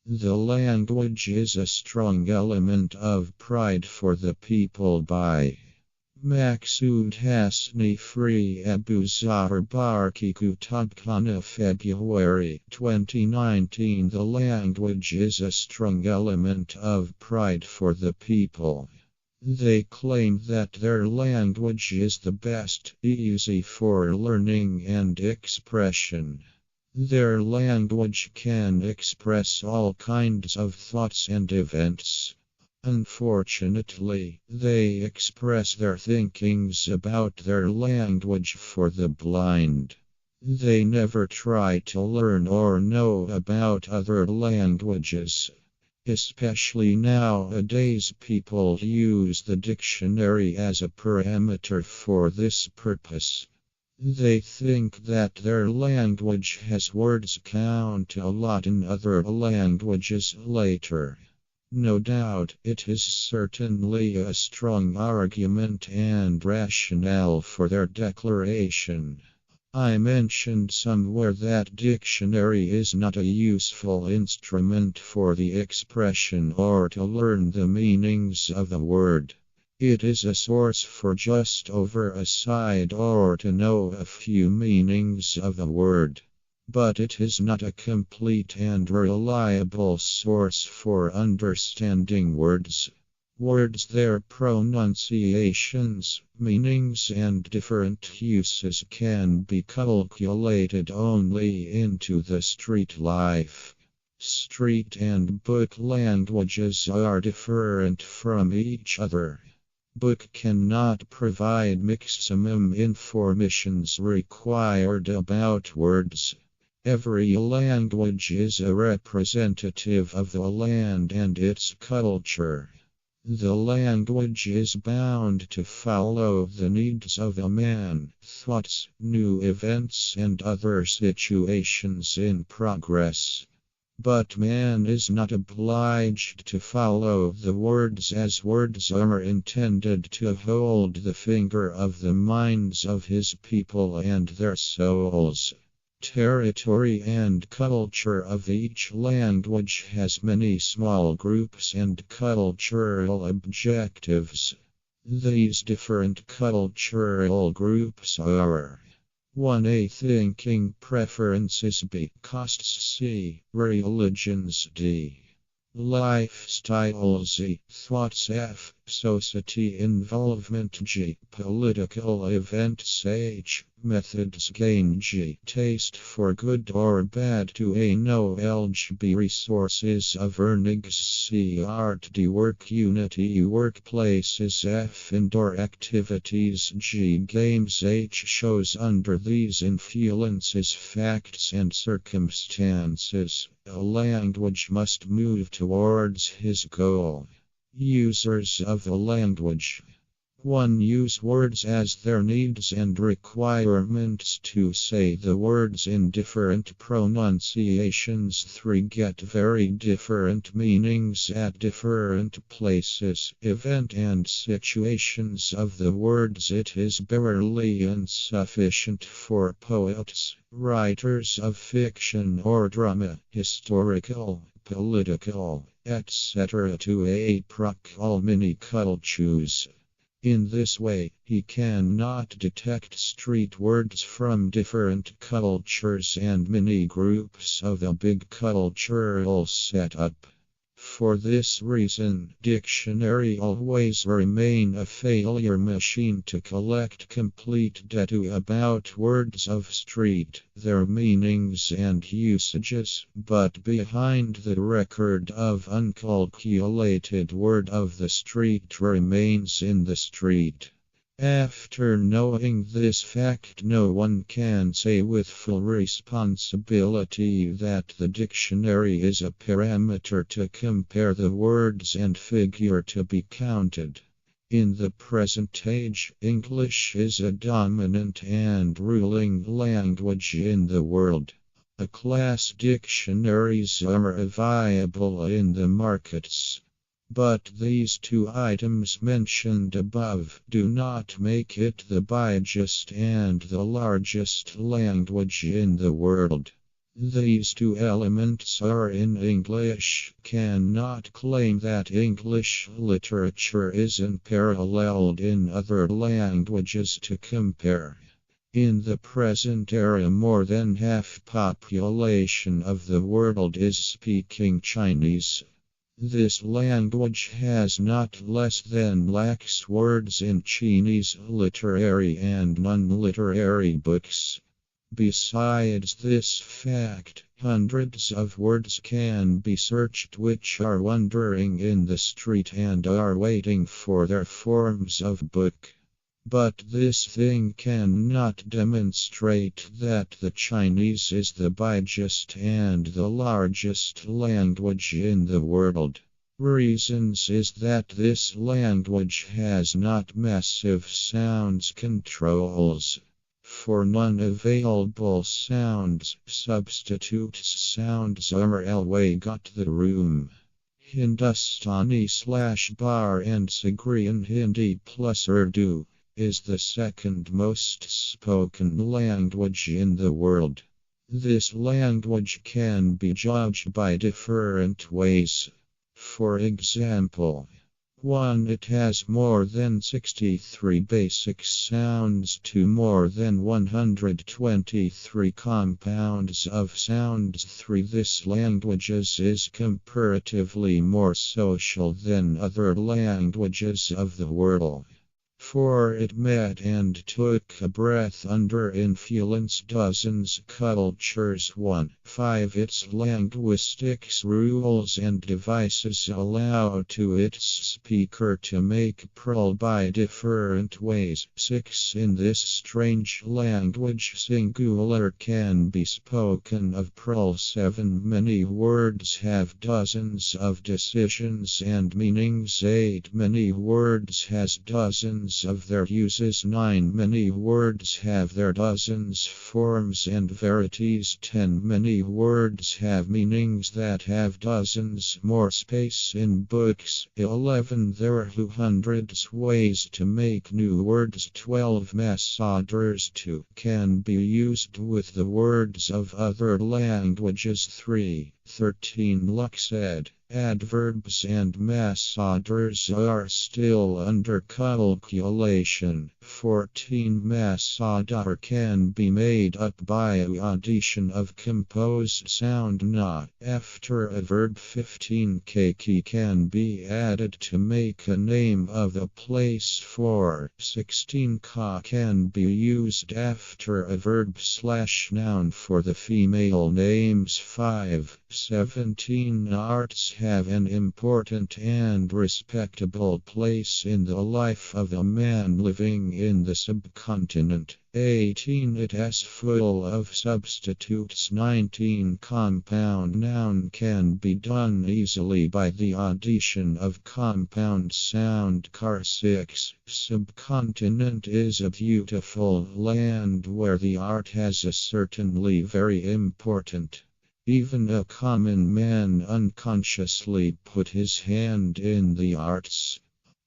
The language is a strong element of pride for the people. By Maqsood, Hasni, Free, Abuzar, Barqi, Kutab'khana, February 2019. The language is a strong element of pride for the people. They claim that their language is the best, easy for learning and expression. Their language can express all kinds of thoughts and events. Unfortunately, they express their thinkings about their language for the blind. They never try to learn or know about other languages. Especially nowadays, people use the dictionary as a parameter for this purpose. They think that their language has words count a lot in other languages later. No doubt, it is certainly a strong argument and rationale for their declaration. I mentioned somewhere that dictionary is not a useful instrument for the expression or to learn the meanings of a word. It is a source for just over a side or to know a few meanings of a word. But it is not a complete and reliable source for understanding words. Words, their pronunciations, meanings, and different uses can be calculated only into the street life. Street and book languages are different from each other. Book cannot provide maximum informations required about words. Every language is a representative of the land and its culture. The language is bound to follow the needs of a man, thoughts, new events, and other situations in progress. But man is not obliged to follow the words, as words are intended to hold the finger of the minds of his people and their souls. Territory and culture of each language has many small groups and cultural objectives. These different cultural groups are 1a. Thinking preferences, B. Costs, C. Religions, D. Lifestyle, Z. Thoughts, F. Society involvement, G. Political events, H. Methods gain, G. Taste for good or bad, to A. Knowledge, B. Resources of earnings, C. Art, D. Work unity workplaces, F. Indoor activities, G. Games, H. Shows. Under these influences, facts, and circumstances, a language must move towards his goal. Users of a language. 1. Use words as their needs and requirements to say the words in different pronunciations. 3. Get very different meanings at different places, event, and situations of the words. It is barely insufficient for poets, writers of fiction or drama, historical, political, etc. to approach many cultures. In this way, he cannot detect street words from different cultures and many groups of a big cultural setup. For this reason, dictionary always remain a failure machine to collect complete data about words of street, their meanings and usages, but behind the record of uncalculated word of the street remains in the street. After knowing this fact, no one can say with full responsibility that the dictionary is a parameter to compare the words and figure to be counted. In the present age, English is a dominant and ruling language in the world. A-class dictionaries are viable in the markets. But these two items mentioned above do not make it the biggest and the largest language in the world. These two elements are in English. Cannot claim that English literature is unparalleled in other languages to compare. In the present era, more than half population of the world is speaking Chinese. This language has not less than lakhs words in Chinese literary and non-literary books. Besides this fact, hundreds of words can be searched which are wandering in the street and are waiting for their forms of book. But this thing cannot demonstrate that the Chinese is the biggest and the largest language in the world. Reasons is that this language has not massive sounds controls. For non-available sounds, substitute sounds are always got the room. Hindustani/Bar and Sagrian Hindi plus Urdu is the second most spoken language in the world. This language can be judged by different ways. For example, 1. It has more than 63 basic sounds to more than 123 compounds of sounds. 3. This language is comparatively more social than other languages of the world. 4. It met and took a breath under influence dozens cultures. 1. 5. Its linguistics rules and devices allow to its speaker to make prol by different ways. 6. In this strange language, singular can be spoken of prol. 7. Many words have dozens of decisions and meanings. 8. Many words has dozens of their uses. 9. Many words have their dozens forms and varieties. 10. Many words have meanings that have dozens more space in books. 11. There are hundreds ways to make new words. 12. Massaders too can be used with the words of other languages. 13. Luck said, adverbs and massaders are still under calculation. 14. Massadar can be made up by addition of composed sound na after a verb. 15. Keki can be added to make a name of a place. 16. Ka can be used after a verb/noun for the female names. 17. Arts have an important and respectable place in the life of a man living in the subcontinent. 18. It is full of substitutes. 19. Compound noun can be done easily by the addition of compound sound. 6. Subcontinent is a beautiful land where the art has a certainly very important. Even a common man unconsciously put his hand in the arts.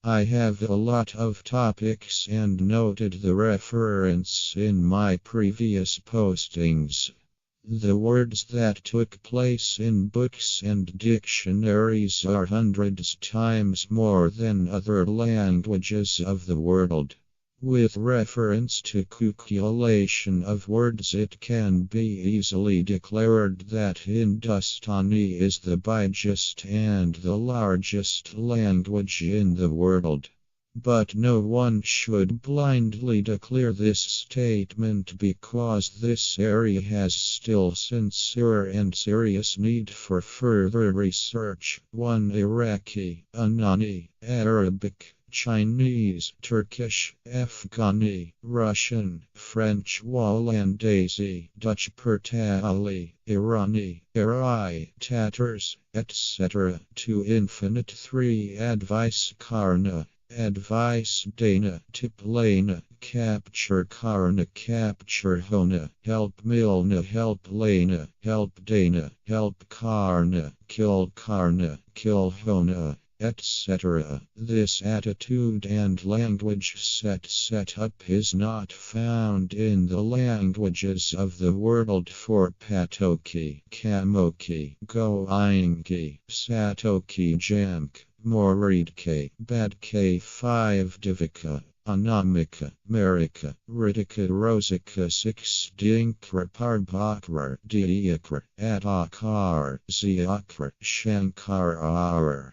I have a lot of topics and noted the reference in my previous postings. The words that took place in books and dictionaries are hundreds times more than other languages of the world. With reference to calculation of words, it can be easily declared that Hindustani is the biggest and the largest language in the world. But no one should blindly declare this statement because this area has still sincere and serious need for further research. 1. Iraqi, Anani, Arabic, Chinese, Turkish, Afghani, Russian, French Wallandese, Dutch Pertali, Irani, Irai, Tatars, etc. to infinite. 3. Advice Karna, Advice Dana, Tiplana, Capture Karna, Capture Hona, Help Milna, Help Lana, Help Dana, Help Karna, Kill Hona, etc. This attitude and language setup is not found in the languages of the world for Patoki, Kamoki, Goingi, Satoki Jamk, Moridke, Badke 5 Divika. Anamika, Marika, Ritika Rosika 6 Dinkra Parbakra, Diakra, Adakar, Ziakra, Shankar.